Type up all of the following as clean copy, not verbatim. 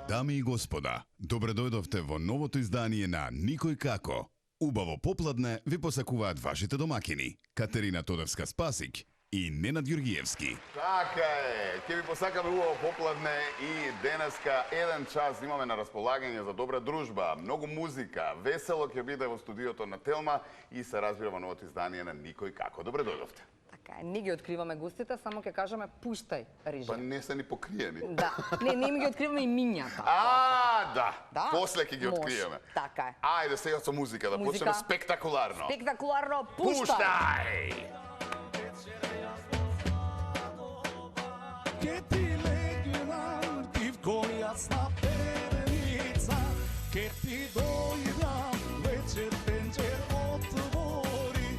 Дами и господа, добре дојдовте во новото издание на Никој како. Убаво попладне ви посакуваат вашите домакини Катерина Тодорска-Спасик и Ненад Јургиевски. Така е, ќе ви посакаме убаво попладне и денеска еден час имаме на располагање за добра дружба, многу музика, весело ќе биде во студиото на Телма и се разбира во новото издание на Никој како. Добре дојдовте. Така е, не ги откриваме густите, само ќе кажеме пуштај режим. Па не се ни покриени. Да, не ми ги откриваме и минјата. Да, после ќе ги откриеме. Така е. Ајде сега со музика да почнеме спектакуларно. Спектакуларно, пуштај! Ке ти легнам ти в којасна перница, ке ти дојдам вечер пенџер отвори,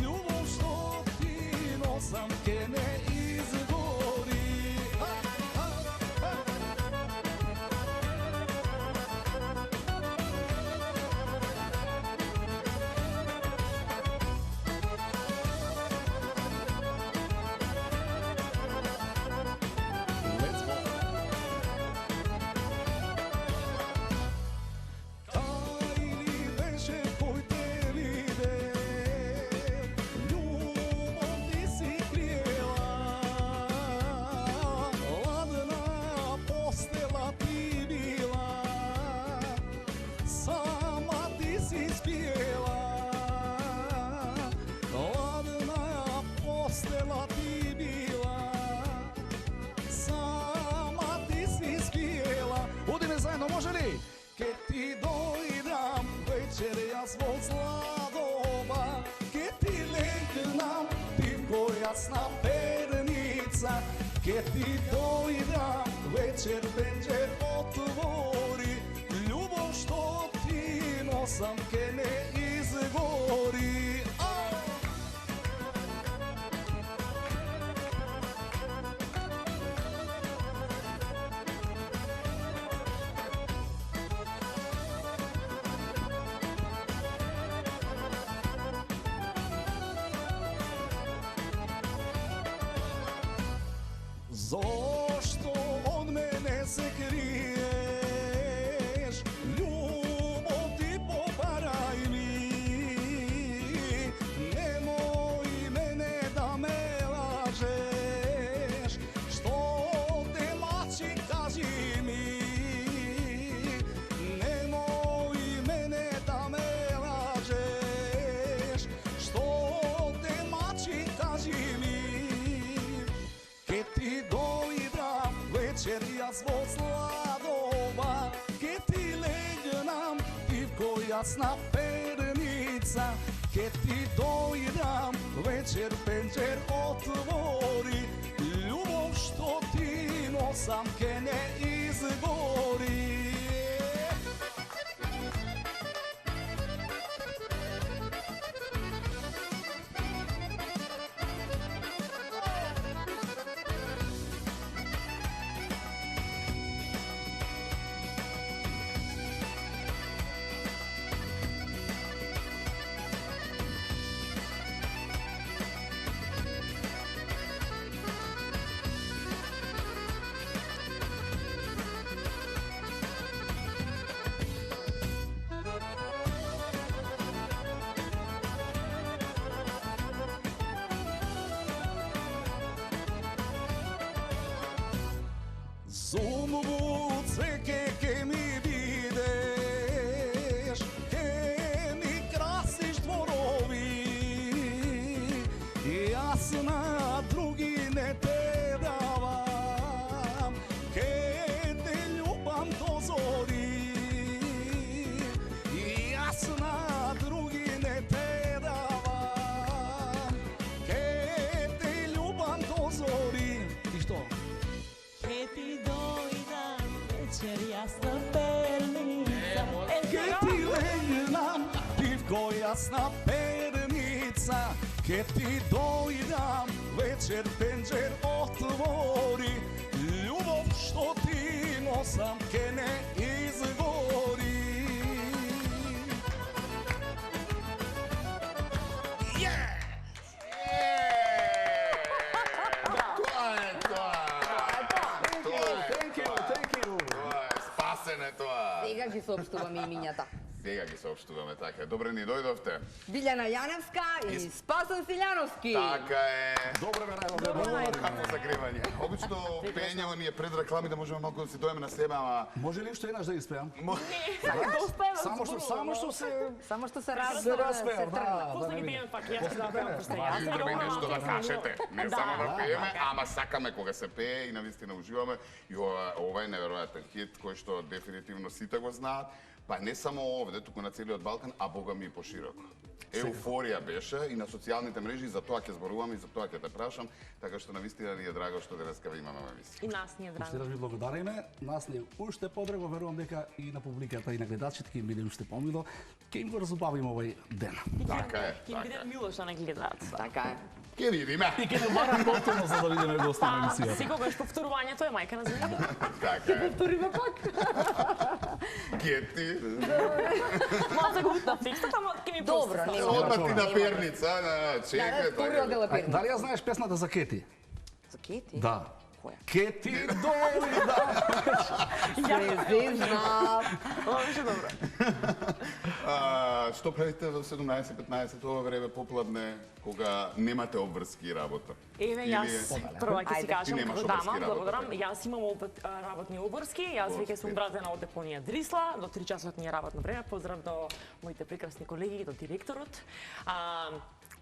љубов што ти носам ке не изгори. Ке ти дојдам вечер јас во зла доба, ке ти легнам ти в којасна перница, ке ти дојдам вечер пенџер отвори, љубов што ти носам ке не изгори. Зошто од мене се криеш, љубов ти побарај ми, немој мене да ме лажеш, што те мачи кажи ми, немој мене да ме лажеш, што те мачи кажи ми, ке ти дојдам вечер јас во зла доба, ке ти легнам ти в којасна перница, ке ти дојдам вечер пенџер отвори, љубов што ти носам ке не изгори. Зумбу цвеќе ке ми бидеш, ке ми красиш дворови, јас на други не те давам, ке те љубам до зори, јас на други не те давам, ке те љубам до зори. И што? Ке ти дојдам вечер јас на pernica. Ке ти легнам, пивко јасна перница, ке ти дојдам, вечер пенџер отвори, љубов што ти носам ке не изгори. Спасене тоа. Сега ги соопштуваме имињата. Сега ги соопштуваме, така е. Добре ни дојдовте. Билјана Јаневска и Спасон Силјановски. Така е. Добре ме најдобре. Како закривање. Обично пеењево ни е пред реклами да можеме малку да си доеме на себе, ама Може ли уште еднаш да испеам? Да успева. Само што се се разбира, распеам, да. После ги биеме пак, јас ќе да пеам после јас. треба и нешто да кажете. Не Да, само да да, пееме, ама сакаме кога се пее и навистина уживаме. И ова е неверојатен хит кој што дефинитивно сите го знаат. Па не само овде, туку на целиот Балкан, а бога ми и пошироко. Еуфорија беше и на социјалните мрежи, за тоа ќе зборувам и за тоа ќе те прашам, така што навистина ни е драго што денеска ве имаме во емисија. И нас ни е Уште драго. да ви благодариме, нас не е уште подраго, верувам дека и на публиката и на гледачите ќе им биде уште помило, ќе им го разубавиме овој ден. Така е, Ќе им биде така е. мило што не гледаат. Така е. Ќе видиме. И ќе не барам повторно за да видиме гостот на Па, емисијата. секогаш повторувањето е мајка на знаење. Така е. Повториме пак. Ке ти. Мала да го утнав текстот, ама ќе ми Добро, пусти. нема. Одма ти на перница, чекај, Вториот дел е така. перник. Дали ја знаеш песната за Кети? За Кети? Да. Која? Ке ти дојда. Се знав. Ова беше добро. Што правите во 17-15 ова време попладне, кога немате обврски и работа? Еве јас прва ќе си Ајде. кажам Ти немаш како дама, обврски работа, благодарам. така. Јас имам работни обврски, јас веќе сум вратена од депонија Дрисла, до 3 часот ни е работно време. Поздрав до моите прекрасни колеги, до директорот.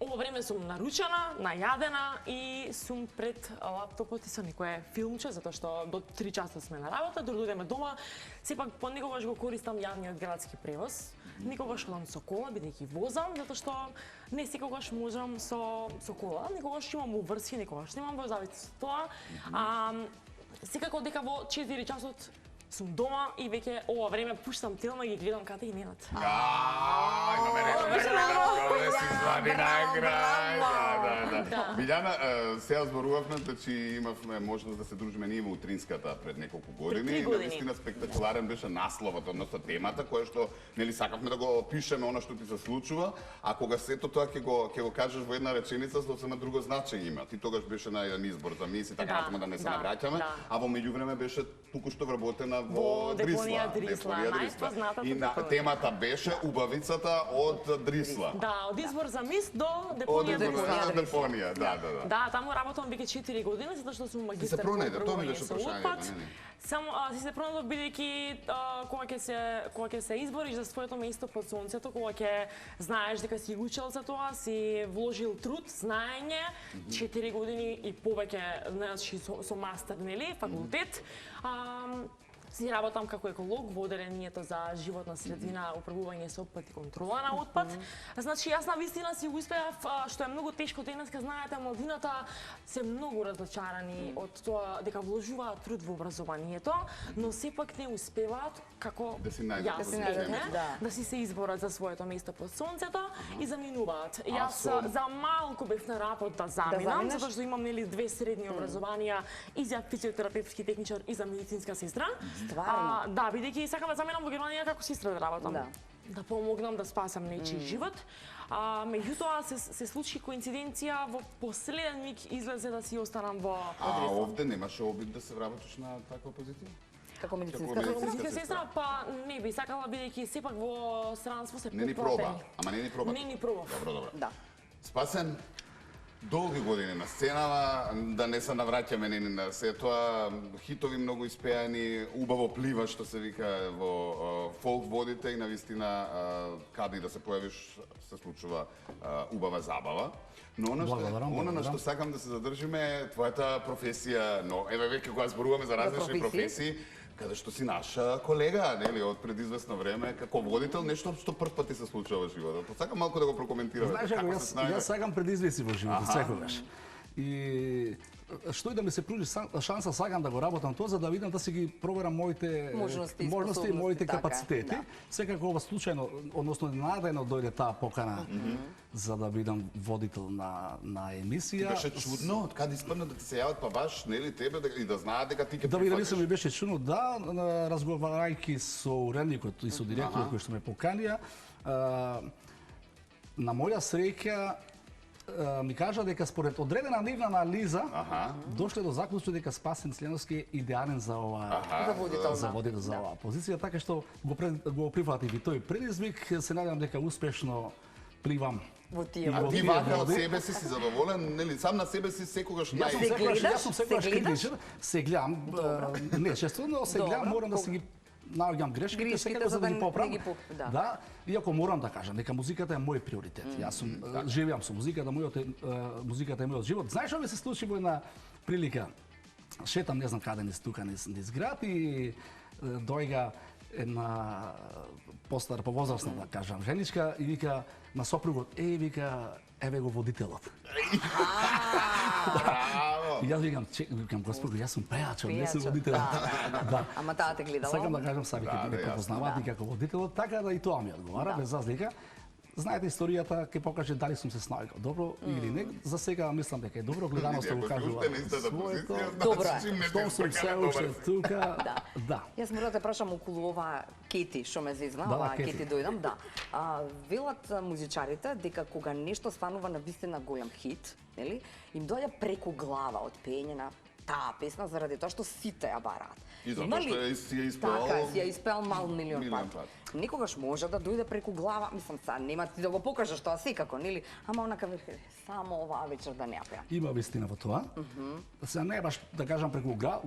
Ово време сум наручена, најадена и сум пред лаптопот и со некое филмче, затоа што до 3 часа сме на работа, дојдеме дома, сепак понекогаш го користам јавниот градски превоз. Никогаш одам со кола, бидејќи возам, затоа што не секогаш можам со кола, некогаш имам обврски, некогаш немам, во зависност од тоа. Секако дека во 4 часот сум дома и веќе ова време пуштам Телма и ги гледам Ката и Ненат. Имаме нешто да си звани најкрај. Да. Билјана, сега зборувавме, значи имавме можност да се дружиме ние во утринската пред неколку години. Пред 3 И години. навистина спектакуларен беше насловот, односно темата, која што нели сакавме да го опишеме она што ти се случува, а кога сето тоа ќе го кажеш во една реченица, сосема друго значење има. Ти тогаш беше на еден избор за мис и така Да, натаму да не се да, навраќаме, да. а во меѓувреме беше туку-што вработена Во во депонија Дрисла. Дрисла, најпознатата И на депонија. темата беше убавицата од Дрисла. Да, од избор за мис до Од депонија Депонија Дрисла. Депонија, да. Да, таму работам веќе 4 години, затоа што сум магистар по пронајде, тоа ми управување беше со прашањето, отпад. не. Само си се пронајдов бидејќи кога ќе се избориш за своето место под сонцето, кога ќе знаеш дека си учел за тоа, си вложил труд, знаење, 4 години и повеќе, значи со мастер, нели, факултет. Си работам како еколог во оделението за животна средина, управување со отпад и контрола на отпад. Значи, јас на вистина си успеав, што е многу тешко денеска, знаете, младината се многу разочарани од тоа дека вложуваат труд во образованието, но сепак не успеваат како Да си најдат јас, Да си најдат, не, да. да си се изборат за своето место под сонцето и заминуваат. Јас со- за малку бев на работ да заминам, заминеш? затоа што имам нели 2 средни образованија и за физиотерапевтски техничар и за медицинска сестра. Стварно? Да, бидејќи сакам да заминам во Германија како сестра да работам. Да. Да помогнам да спасам нечи живот. Меѓутоа се случи коинциденција, во последен миг излезе да си останам во А овде немаше обид да се вработиш на таква позиција? Како медицинска Како сестра. медицинска сестра. сестра, па не би сакала бидејќи сепак во странство се Не ни поплатени. проба, ама не ни проба. Не ни пробав. Добро. Да. Спасен, долги години на сценава, да не се навраќаме ни на се тоа, хитови многу испеани, убаво плива, што се вика во фолк водите и навистина каде и да се појавиш се случува убава забава. Но она што, Благодарам. на што сакам да се задржиме е твојата професија, но еве веќе кога зборуваме за различни професии, каде што си наша колега, нели, од пред известно време, како водител, нешто што прв пат ти се случува во животот. Сакам малку да го прокоментираме. Знаеш, како јас се снајде. сакам предизвици во животот, секогаш. И што и да ми се пруži шанса, сакам да го работам тоа, за да видам да си ги проверам моите Можности и моите способности, така, капацитети. да. Секако ова случајно, односно ненадејно дојде таа покана за да бидам водител на емисија. Беше чудно, од каде испадна да ти се јават па баш, нели тебе и да знаат дека ти ќе Да ви прифатиш. ми беше чудно, да, разговарајќи со уредникот и со директорот кој што ме поканија, на моја среќа ми кажа дека според одредена нивна анализа дошле до заклучок дека Спасен Сленовски е идеален за ова за водител за оваа позиција, така што го прифатив и тој предизвик. Се надевам дека успешно пливам. Во тие А води. ти вака од себе си задоволен, нели сам на себе си секогаш гледаш? Јас сум секогаш Се гледаш? критичен, се гледам, не често, но се гледам, морам да си ги наоѓам грешките, Грешките, секако за за да ги да поправам. не ги да. Да, иако морам да кажам дека музиката е мој приоритет. Јас сум живеам со музиката, музиката е мојот живот. Знаеш што ми се случи во една прилика? Шетам не знам каде низ тука низ град и дојга една повозрасна, да кажам, женичка и вика на сопругот, вика, еве го водителот. Браво! И јас викам, господи, јас сум пејач, не сум Пејачот, водител. да. Ама таа те гледала? Сакам да кажам, саби Да, ќе ме јасно. препознаваат и како водителот, така да и тоа ми одговара, без разлика. Знаете историјата, ќе покаже дали сум се снајгал добро или не. За сега мислам дека е добро, гледаноста го кажува. Ако сте на истата своето. позиција, Добро е. значи чим не Штом сум се уште тука, да. Јас мора да те прашам околу ова Кети, што ме зезна, Да, ова Кети. Кети дојдам, да. Велат музичарите дека кога нешто станува на вистина голем хит, нели, им доаѓа преку глава од пеење на таа песна заради тоа што сите ја бараат. И затоа Има ли- што си ја испеал Така, си ја испеал милион милион пати. пати. Некогаш може да дојде преку глава, мислам са, нема ти да го покажеш тоа секако, нели? Ама онака веќе само оваа вечер да не ја пеам. Има вистина во тоа. Сега не е баш да кажам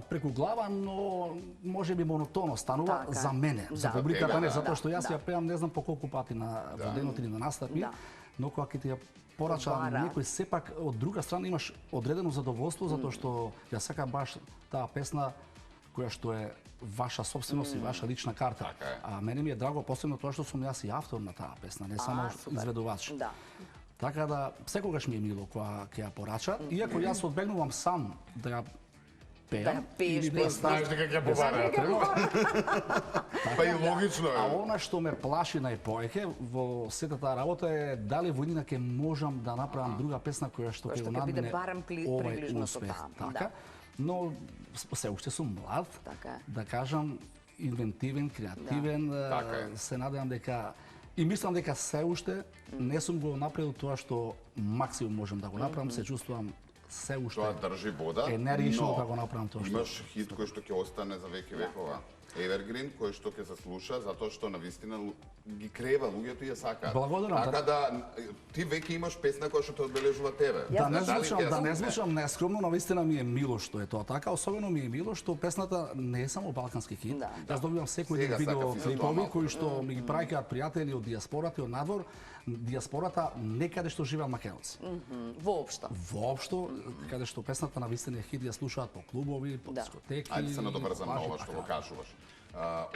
преку глава, но може би монотонно станува Така. за мене, за Да. публиката Тебе, не, да, затоа што јас да. ја пеам не знам по колку пати во денот или на настапи, Да. но кога ќе ти ја порача Бара. некој, сепак од друга страна имаш одредено задоволство затоа што ја сака баш таа песна која што е ваша собственост и ваша лична карта. Така е. А мене ми е драго посебно тоа што сум јас и автор на таа песна, не само супер. изведувач. Да. Така да секогаш ми е мило кога ќе ја порача, иако јас одбегнувам сам да ја Да пеам ја пееш или без Знаеш дека ќе побарат. Па и логично А е. она што ме плаши најповеќе во сета таа работа е дали во иднина ќе можам да направам друга песна која што Која ќе што го ќе биде надмине барем приближно со успех. таа, Така, но се уште сум млад, Така е. да кажам, инвентивен, креативен, Така е. се надевам дека и мислам дека се уште не сум го направил тоа што максимум можам да го направам, се чувствувам се уште Тоа држи вода. енергично но да го направам тоа што. Имаш хит кој што ќе остане за веки векова. Evergreen кој што ќе се слуша затоа што навистина ги крева луѓето и ја сакаат. Благодарам, Така да ти веќе имаш песна која што те одбележува тебе. Да не Дали звучам, ќе ја да не слушне? звучам нескромно, навистина ми е мило што е тоа така, особено ми е мило што песната не е само балкански хит. Да. Јас добивам секој Сега ден сакав и за тоа видеоклипови малку. кои што ми ги праќаат пријатели од диаспората и од надвор, диаспората некаде што живеат македонци. Воопшто. Воопшто, каде што песната навистина е хит, ја слушаат по клубови, по Да. дискотеки. Ајде се надоврзам на плажи, ова што така. го кажуваш.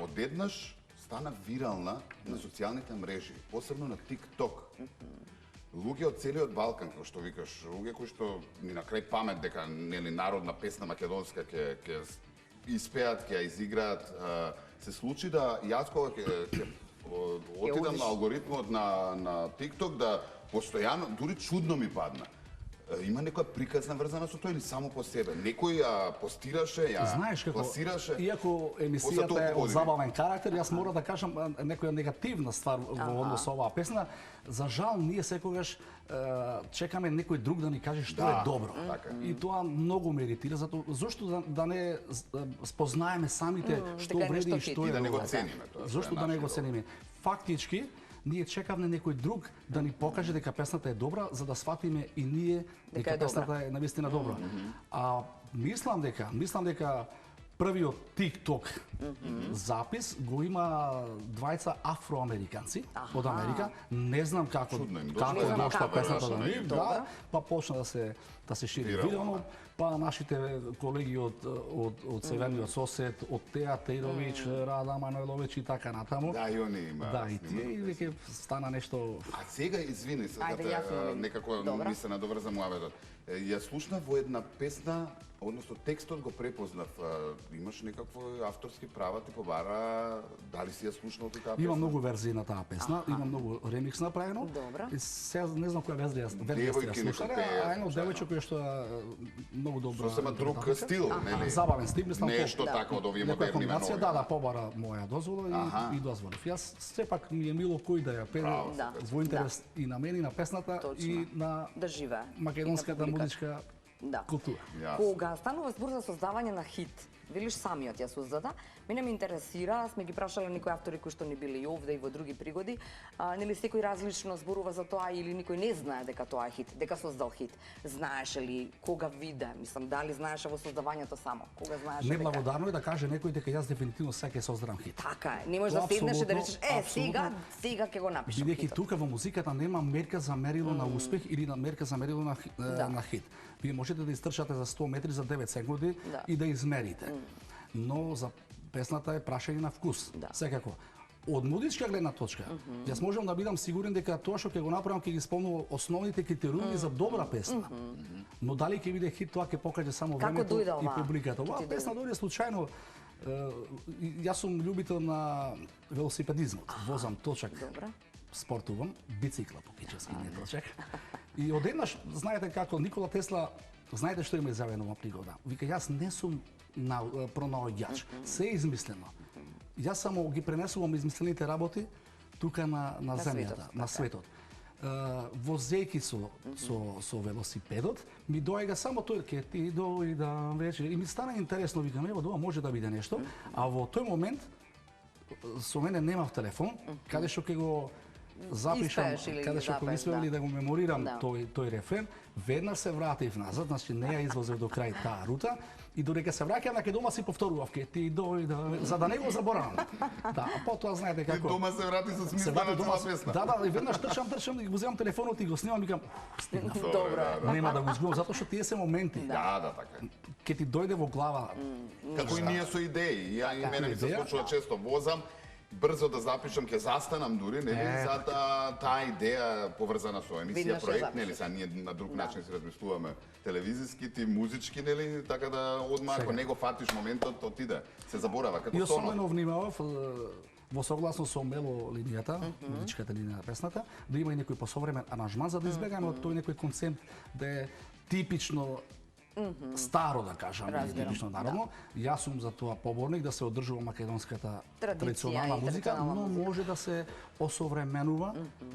Одеднаш стана вирална на социјалните мрежи, посебно на TikTok. Луѓе од целиот Балкан, како што викаш, луѓе кои што ни на крај памет дека нели народна песна македонска ќе испеат, ќе ја изиграат, се случи да јас кога ќе отидам одиш. на алгоритмот на TikTok да постојано, дури чудно ми падна. Има некоја приказна врзана со тоа или само по себе? Некој ја постираше, ја Знаеш како, пласираше? иако После емисијата толку е од години. забавен карактер, јас мора да кажам некоја негативна ствар во однос со оваа песна. За жал, ние секогаш чекаме некој друг да ни каже што Да, е добро. така е. И тоа многу ме иритира, зошто да не спознаеме самите што дека е вреди нешто и хит. што И е да не го добро. цениме тоа, што е Зошто да не наше го добро. цениме? Фактички, ние чекавме некој друг да ни покаже дека песната е добра, за да сватиме и ние дека е добра. песната е навистина добра. А мислам дека првиот TikTok запис го има двајца афроамериканци од Америка. Не знам како Чудно им дошло. како Не знам дошла како песната дошло до на нив, YouTube. да, па почна да се да се шири Вирално, видено, па нашите колеги од Северниот сосед, од Теа Тејровиќ, Рада Манойловиќ и така натаму. Да, и они има. Да, и тие и веќе стана нешто. А сега, извини, сега Ајде, јас имам некако добра. ми се надоврзам муабетот. Ја слушнав во една песна, односно текстот го препознав. Имаш некакво авторски права, ти побара, дали си ја слушнал ти таа песна? Има многу верзии на таа песна, има многу ремикс направено. Добра. И сега не знам која верзија сте Девојки ја слушале, некој пеат, а едно случајно. девојче кој што многу добро. Сосема друг интерпретација. стил, нели? Забавен стил, мислам. Нешто Да. така од овие Некоја модерни комбинација, нови. да, побара моја дозвола Аха. и дозволив. Јас сепак ми е мило кој да ја пее Браво, Да. во интерес и на мене, и на песната, Точно. и на Да живее. македонската И на публиката. музичка Да. култура. Јасно. Кога станува збор за создавање на хит, велиш самиот ја создаде, мене ме интересира, сме ги прашале некои автори кои што не биле и овде и во други пригоди, нели секој различно зборува за тоа или никој не знае дека тоа е хит, дека создал хит. Знаеше ли кога виде, мислам, дали знаеше во создавањето само, кога знаеше дека... Неблагодарно е да каже некој дека јас дефинитивно сега ќе создадам хит. Така е, не можеш да Тоа седнеш и да апсолутно, речеш, сега ќе го напишам Бидејќи хитот. тука во музиката нема мерка за мерило на успех или на мерка за мерило на, Да. на хит. Вие можете да изтрчате за 100 метри за 9 секунди Да. и да измерите. Но за песната е прашање на вкус. Да. Секако. Од музичка гледна точка, јас можам да бидам сигурен дека тоа што ќе го направам ќе ги исполнува основните критериуми за добра песна. Но дали ќе биде хит, тоа ќе покаже само Како времето дојде и оваа? публиката. Оваа Ќе ти песна дојде случајно. Јас сум љубител на велосипедизмот. Возам точак, Добра. спортувам, бицикла по кичевски не точак. И одеднаш, знаете како Никола Тесла, знаете што има изјавено во пригода? Вика, јас не сум пронаоѓач, се е измислено. Јас само ги пренесувам измислените работи тука на земјата, светот, на така. светот. Возејки со велосипедот, ми доаѓа само тој, ке ти дојдам вече, и ми стана интересно, викам, ево, ова може да биде нешто, а во тој момент со мене немав телефон, каде што ќе го запишам, Испееш или каде што ќе запееш, испеам да. или да го меморирам Да. тој рефрен, веднаш се вратив назад, значи не ја извозев до крај таа рута, и додека се враќам на ке дома си повторував, ке ти дојда, за да не го заборавам. Да, а потоа знаете И како. дома се врати со Се смисла врати на дома, цела песна. да, и веднаш трчам и го земам телефонот и го снимам и викам, стигнав. Добро. Нема да го изгубам, затоа што тие се моменти. Да, така. Ке ти дојде во глава. Како и ние со идеи. Ја и мене ми се Идеја? случува често возам, брзо да запишам, ќе застанам дури, нели, за да таа идеја поврзана со емисија, Виднаш ја проект, запишеш. нели, сега ние на друг начин се размислуваме телевизиски, ти музички, нели, така да одма ако Сега. не го фатиш моментот, отиде, се заборава И како сонот. особено внимавав во согласно со мело линијата, музичката линија на песната, да има и некој посовремен аранжман за да избегаме од тој некој концепт да е типично старо, да кажам, или Разбирам, типично народно. Јас сум за тоа поборник да се одржува македонската Традиција традиционална и музика, традиционална но музика. може да се осовременува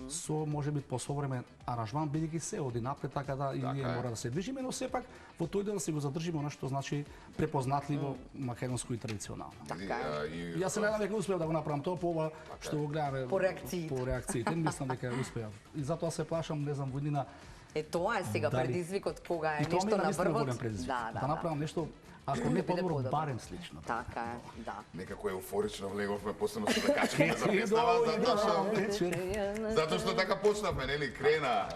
со можеби посовремен аранжман, бидејќи се оди напред, така да и ние Така е. мора да се движиме, но сепак во тој дел да се го задржиме она што значи препознатливо македонско и традиционално. Така е. И Јас се надам дека успеав да го направам тоа по ова што го гледаме По реакциите. По реакциите, мислам дека успеав. И затоа се плашам, не знам, во иднина. Е, тоа е сега Дали- предизвикот кога е И тоа ми нешто е на наистина голем врвот. предизвик. Да, Да направам нешто, ако Да не биде подобро, подобро. барем слично. Така е, да. некако еуфорично влеговме, посебно со да качаме за песнава, затоа што така почнавме, нели, крена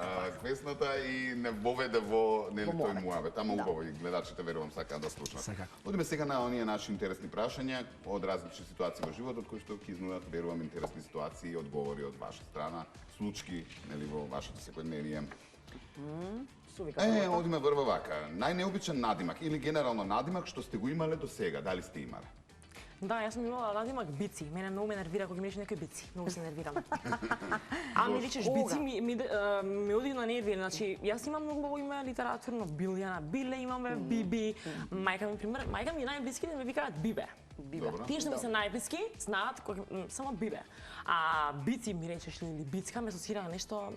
песната и не воведе во, нели, Во тој море. муабет. Ама Да. убаво и гледачите верувам сакаат да слушнат. Секако. Одиме сега на оние наши интересни прашања од различни ситуации во животот кои што ќе изнудат, верувам, интересни ситуации, одговори од ваша страна, случки, нели, во вашето секојдневие. Сувика. Одиме врва вака. Најнеобичен надимак или генерално надимак што сте го имале до сега, дали сте имале? Да, јас сум имала надимак бици. Мене многу ме нервира кога ми рече некој бици. Многу се нервирам. А ми речеш Кога? бици ми оди на нерви. Значи, јас имам многу име литературно. Билјана Биле имаме, Биби. Мајка ми, пример, мајка ми најблиски да ми викаат Бибе. Бибе. Добро. Тие што ми се најблиски знаат кога само Бибе. А бици ми речеш или бицка ме асоцира на нешто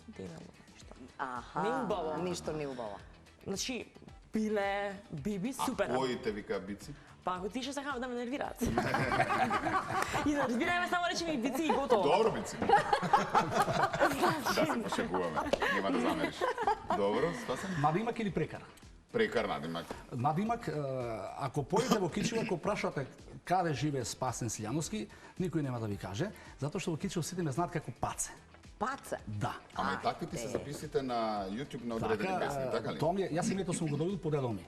дебело нешто. Аха, Неубаво. ништо неубаво. Значи, Биле, Биби, супер. А кои те вика бици? Па ако ти што сакаат да ме нервираат. И да разбираме само речи ми бици и готово. Добро бици. Да се пошегуваме. Нема да замериш. Добро, спасен. Надимак или прекар? Прекар надимак. Надимак, ако појдете во Кичево, ако прашате каде живее Спасен Силјановски, никој нема да ви каже, затоа што во Кичево сите ме знаат како Паце. Паце? Да. Ама и таквите се записите на YouTube на одредени песни, така ли? Тоа ми е, јас името сум го добил по дедо ми.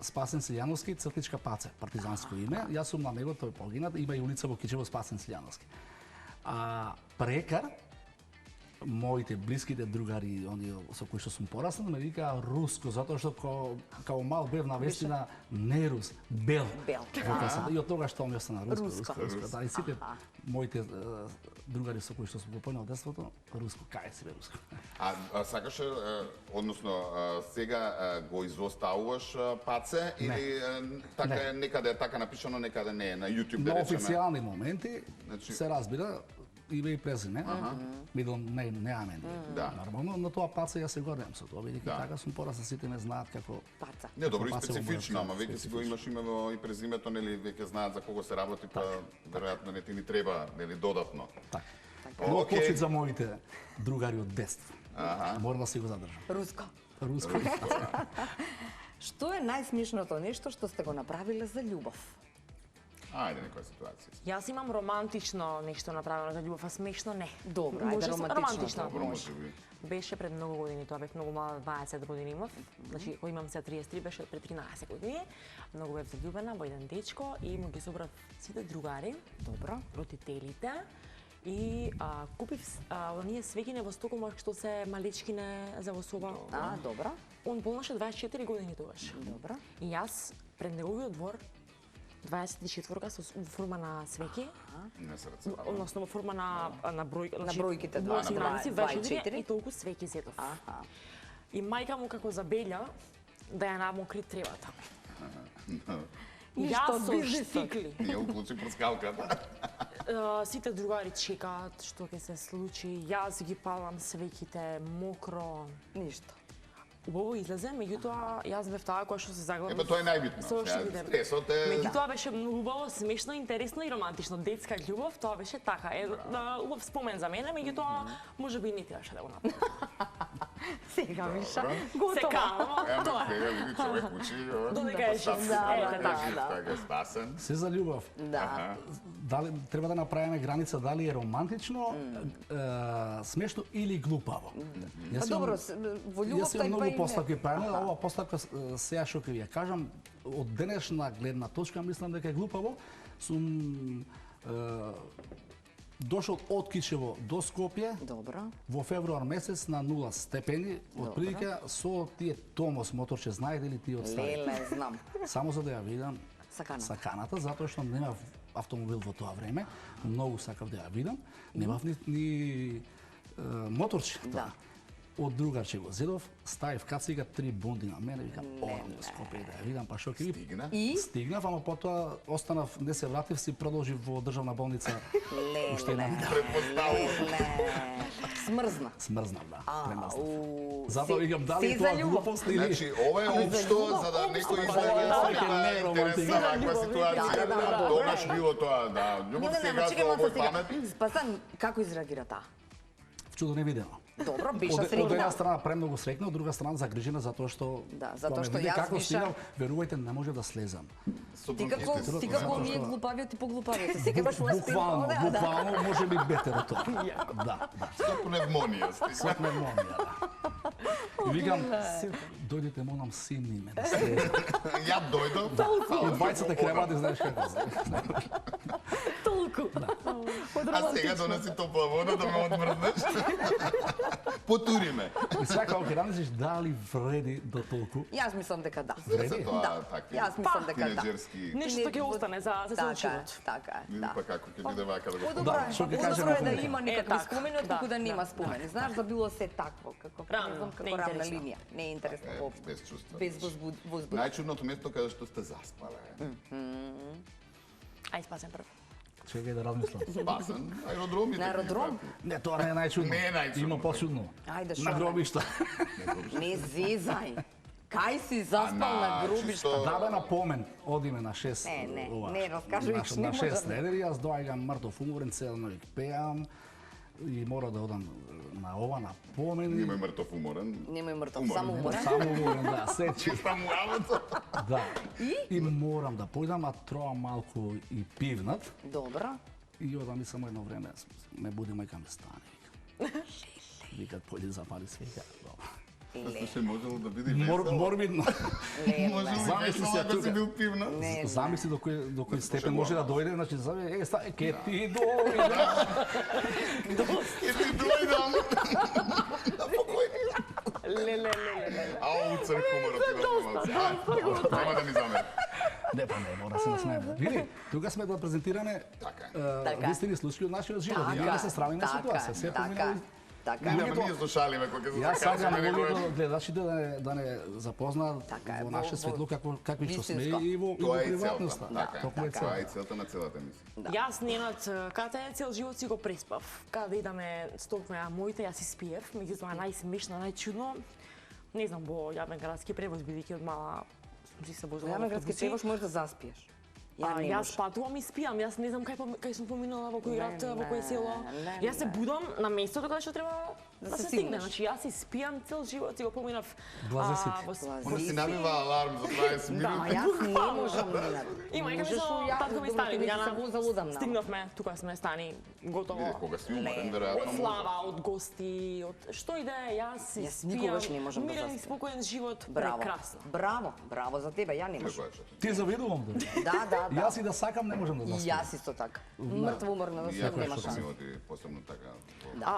Спасен Силјановски, Цртичка Паце, партизанско име. Јас сум на него, тој е погинат, има и улица во Кичево Спасен Силјановски. А прекар, моите блиските другари, они со кои што сум пораснал, ме викаа Руско, затоа што као мал бев на вестина не Рус, Бел. Бел. Во касата. И од тогаш тоа ми остана Руско. Руско. Да, и сите моите другари со кои што сум го појнал детството, Руско, кај си бе Руско. А сакаше, односно, сега го изоставуваш Паце или така е некаде е така напишано, некаде не е на YouTube да На речеме? официјални моменти Значи- се разбира име и презиме, мидл не амен. Да. Нормално, на тоа Паце ја се гордем со тоа, бидејќи Да. така сум порасна, сите ме знаат како Паца. Не, добро и Паце во специфично, мојот ама веќе си го имаш имево и презимето, нели, веќе знаат за кого се работи, па веројатно не ти ни треба, нели, додатно. така. О, Но окей. почит за моите другари од детство. Морам да си го задржам. Руско. Руско. Што е најсмешното нешто што сте го направиле за љубов? Ајде, некоја ситуација. Јас имам романтично нешто направено за љубов, а смешно не. Добро, Може ајде се- романтично. Добро, може би. Беше пред многу години, тоа бев многу мала, 20 години имав. Значи, кој имам сега 33, беше пред 13 години. Многу бев заљубена во еден дечко и му ги собрав сите другари, Добро. родителите и купив оние свеќине во Стоколм што се малечкине за во соба. Добро. Он полнаше 24 години тогаш. Добро. И јас пред неговиот двор 24-ка со форма на свеќи, Не се рацува. односно во форма на број, На бројките, во да, страници, 24. 24 и толку свеќи зедов. Аха. И мајка му како забелја да ја намокри тревата. Ништо Јас од со бизнисот. штикли. Не уклучи прскалката. Сите другари чекаат што ќе се случи. Јас ги палам свеќите, мокро. Ништо. Убаво излезе, меѓутоа јас бев таа која што се заглавив. Епа, тоа е најбитно. Со Сега, штиките. стресот е... Меѓутоа беше многу убаво, смешно, интересно и романтично. Детска љубов, тоа беше така. Убав спомен за мене, меѓутоа можеби не требаше да го направам. Сега Миша, Се готово. као, Ема, тоа е. сега види човек учи. Додека е жив. Да. Така, спасен. Се за љубов. Да. Дали треба да направиме граница дали е романтично, смешно или глупаво. Јас Па имам- добро, во Јас љубовта имам и па многу и не. поставки правиме, ова поставка сега што ќе ви ја кажам, од денешна гледна точка мислам дека е глупаво. Сум дошол од Кичево до Скопје Добро. во февруар месец на 0 степени, отприлика со тие Томос моторче, знаете ли тие од стари? Леле, знам. Само за да ја видам Саканата. саканата, затоа што немав автомобил во тоа време, многу сакав да ја видам, немав ни моторче. Да. Од другарче го зедов, ставив кацига 3 бунди на мене, викам, одам до Скопје да ја видам, па што ќе ви Стигна. И? стигнав, ама потоа останав, не се вратив, си продолжив во државна болница. Уште една Леле. Предпоставувам. Леле. Смрзна. смрзнав, да, премрзнав. У, Затоа се- викам, дали се тоа за љубов. глупост или... Значи, ова е општо, за да некој излезе да, со да, нека не е романтика. интересна ваква ситуација. Да, да, да. Тогаш било тоа, да. Љубов сега чекај со малку овој сега. памет. Спасан, како изреагира таа? Чудо невидено. Добро, беше Од една среќна. страна премногу среќна, од друга страна загрижена затоа што Да, затоа кога ме што види јас како Миша- стигнав, верувајте, не може да слезам. Со Ти како бронхитис. ти како Затоа ние што- глупавиот и поглупавиот. Секогаш у нас Буквално, да. буквално може би бетер од тоа. Да, да. Со пневмонија Со стигна. пневмонија, да. И викам, дојдете му нам симни ме да слезам. Ја дојдов. И двајцата кревати, знаеш како се. Толку. А сега донеси топла вода да ме одмрзнеш. Потуриме. И сега кога ќе размислиш дали вреди до толку. Јас мислам дека да. За тоа Да. такви Јас мислам дека да. тинеџерски. Нешто ќе остане за целиот Така е, живот. така е, Види да. па како ќе биде вака да го Подобро Да, што ќе е, кажеме подобро е на да финала? има Е, некакви така, спомени, да, отколку да нема да. спомени. Знаеш, да било се такво, како Рано, не знам, како не рамна интересно. линија. Не е интересно воопшто. без чувства. Без возбуд. Најчудното место каде што сте заспале. Ај спасен прв. Чекај да размислам. Спасен. Аеродромите. На аеродром? Не, тоа не е најчудно. Не е најчудно. Има почудно. Ајде, шо На не? гробишта. Не зезај. Кај си заспал на гробишта? чисто- Да бе на помен, одиме на 6. Не, раскажи, на, не на 6 можам. недели, јас доаѓам мртов уморен, цел ноќ пеам и мора да одам на ова на помен. Немој мртов уморен. Немој мртов, Уморен. само уморен. Само уморен, да, се Чиста му работа. да. И морам да појдам, а троа малку и пивнат. Добро. И одам и само едно време ме буди мајка ми стане. Викат, појди запали свеќа. Слушај, можело да биде Морбидно. Можело и Замисли весело се ако си тука. бил пивна. Замисли до кој степен може да дојде, значи ке ти дојде. Ке ти дојдам. Леле. Ау, црк хуморот. Нема да ми замери. Не, па не, мора се насмееме. Види, тука сме да презентираме Така е. вистини случаи од нашиот живот. И ние да се сравниме на ситуација. Се поминали. Така. Нема ние слушалиме кога се Јас сакам закачаме луѓето, некој. гледачите да не запознаат Така е, во наше светло какви што сме вистинско. и во Тоа е и приватноста. целта. Така е. Токму е Тоа е и целта. целта на целата емисија. Јас ненад кате цел живот си го преспав. Каде идаме стокме, а моите јас испиев, меѓутоа најсмешно, најчудно. Не знам, во јавен градски превоз бидејќи од мала си се возела. Јавен градски превоз можеш да заспиеш. Јас патувам и спијам, јас не знам кај сум поминала, во кој град, во кој село. Јас се будам на местото каде што треба да се стигне. стигнеш. Значи јас испијам цел живот и го поминав. Блазесите. Она си набива аларм за 20 минути. Јас не можам ненад. Има, ека ми Можеш само у јас татко ми добро, стани, ти не си Јана. се возал одамна. Стигнавме, тука сме стани, готово. Види, кога си уморен, Од веројатно слава, од гости, од што и да е, јас Јас никогаш не испијам можам да мирен и заспијам. спокоен живот, Браво. прекрасно. Браво за тебе, ја не можам. Ти завидувам да. Да. Јас и да сакам не можам да И заспиам. јас исто така. Мртво уморна да И се ја нема што шанс. ми оди посебно така.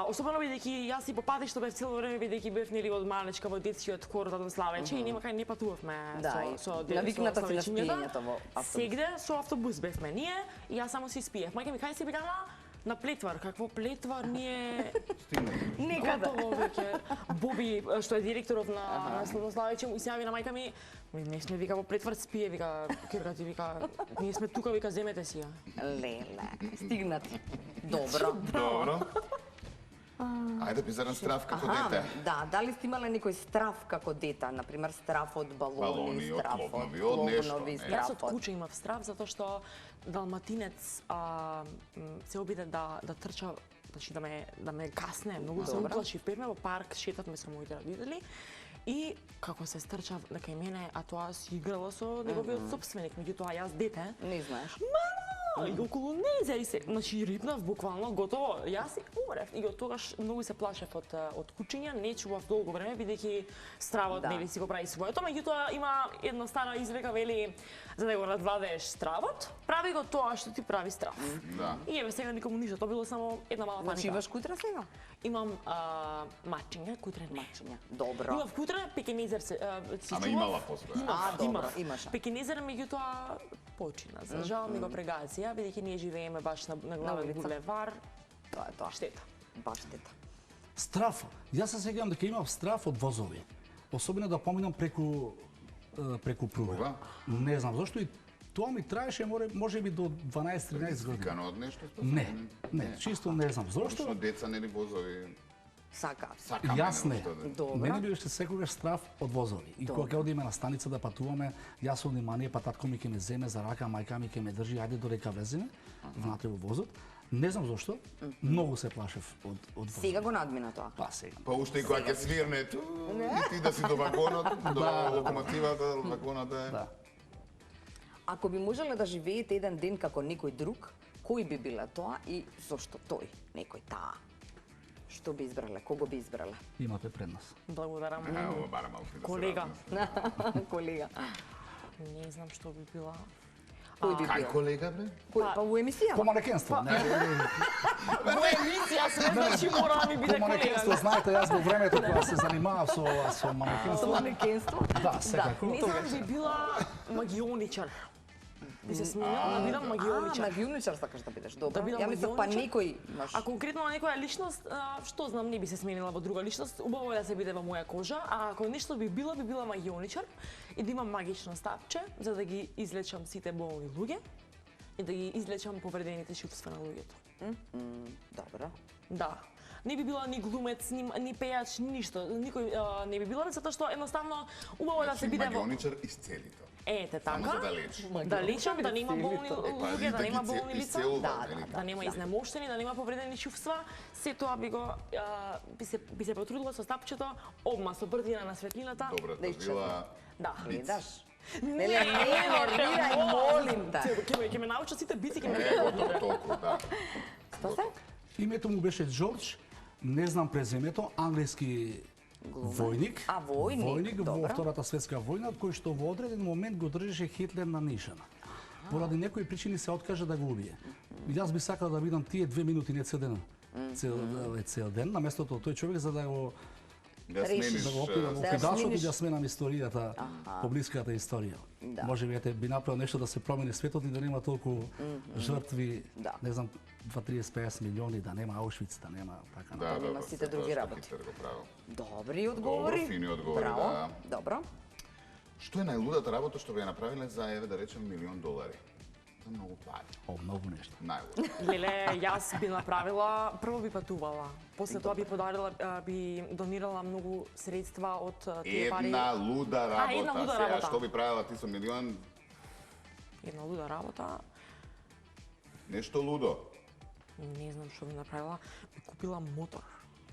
Особено бидејќи јас и по патишто бев цело време бидејќи бев нели од малечка во детскиот хор од Славече и нема кај не патувавме Да, и навикната си на спиењето во автобус. Сегде со автобус бевме ние и јас само си спиев. Мајка ми кај си бегала? На Плетвар. Какво Плетвар ние Никаде. готово веќе. Боби што е директорот на Славече му изјави на мајка ми не сме вика во Плетвар спие, вика Кирка ти вика ние сме тука вика земете си ја. Леле, стигнати. Добро. Добро. Ајде пизарен страв како дете. Да, дали сте имале некој страв како дете, на пример страв од балони, Балони, од страв од клопнови, од нешто, клопнови, не. страв Јас од од... куче имав страв затоа што далматинец се обиде да трча, значи да ме касне, многу се Добра. уплаши. Певме во парк, шетавме со моите родители и како се стрча кај мене, а тоа си играла со неговиот собственик, меѓутоа јас дете. Не знаеш. И околу незе и се, значи рипнав буквално готово. Јас си умрев и од тогаш многу се плашев од кучиња, не чував долго време бидејќи стравот Да. нели си го прави своето, меѓутоа има една стара изрека вели за да го надвладееш стравот, прави го тоа што ти прави страв. Да. И еве сега никому ништо, тоа било само една мала Значи паника. имаш кутра сега? Имам мачиња, кутре не. Мачиња. Добро. Имав кутре, пекинезер се си Ама чував. имала постоја. Добро, имаш. Пекинезер, меѓутоа почина. За жал ми го прегазија, бидејќи ние живееме баш на главен улица. булевар. Тоа е тоа. Штета. Баш штета. Страф. Јас се сеќавам дека имав страф од возови. Особено да поминам преку пруга. Пруга? Не знам зошто и тоа ми траеше можеби до 12-13 години. Кано од нешто? Не, чисто не знам зошто. Обично деца нели возови Сака. сакаме. Јас не. Добро. Мене беше секогаш страв од возови. И кога ќе одиме на станица да патуваме, јас со внимание, па татко ми ќе ме земе за рака, мајка ми ќе ме држи, ајде додека влеземе внатре во возот. Не знам зошто, многу се плашев од возот. Сега го надмина тоа. Па сега. Па уште и кога ќе свирне, и ти да си до вагонот, до локомотивата, вагоната е. Да. Ако би можеле да живеете еден ден како некој друг, кој би била тоа и зошто тој, некој таа? Што би избрале? Кого би избрале? Имате пред нас. Благодарам. Ево, барам малку да се Колега. размисли. Колега. Не знам што би била. Кој би Кај бил? колега, бре? Кој? Па во емисија? По манекенство. Не, Во емисија се значи мора да ми биде по манекенство, колега. знаете, јас во времето кога се занимавав со Со манекенство, манекенство? да, секако. Не знам би била магионичар. Би се смејала да бидам магионичар. Магионичар сакаш да бидеш, добро. Да бидам Ја мислам, па магионичар. некој имаш. А конкретно на некоја личност, што знам, не би се сменила во друга личност, убаво е да се биде во моја кожа, а ако нешто би била магионичар и да имам магично стапче за да ги излечам сите болни луѓе и да ги излечам повредените чувства на луѓето. Добро. Да. Не би била ни глумец, ни пејач, ни ништо. Никој не би била, затоа што едноставно убаво е да се биде во... Магионичар исцели тоа. Ете Само за така. да лечи. Да лечам, да нема болни луѓе, да нема болни лица. Да, Да нема изнемоштени, да нема повредени чувства, се тоа би се потрудила со стапчето, одма со брдина на светлината. Добрата Да изчезне. била... Да. Гледаш? Не, не нервирај, молим те. Ќе ме научат сите бици, ќе ме Его толку, да. Што се? Името му беше Џорџ Не знам презимето, англиски војник. А, војник, Војник во добро. Втората светска војна, кој што во одреден момент го држеше Хитлер на нишана. Поради некои причини се откажа да го убие. Јас би сакал да видам тие 2 минути, не цел ден. Цел ден, наместото тој човек за да го Да Решиш. смениш... да го опирам во Да кидашот и смениш. да сменам историјата, поблиската историја. Да. Може би би направил нешто да се промени светот и да нема толку жртви, Да. не знам, 20-30-50 милиони, да нема Аушвиц, да нема така. Да, нема сите други тоа што работи. Хитлер го правил. Добри одговори. Добро, фини одговори, Браво. да. Добро. Што е најлудата работа што би ја направиле за, еве да речем, $1.000.000? За многу пари. О, многу нешто. Најлудо. Леле, јас би направила, прво би патувала, после тоа би подарила, би донирала многу средства од тие пари. Една луда работа. една луда Сега, работа. што би правила ти со милион? Една луда работа. Нешто лудо. Не знам што би направила, би купила мотор.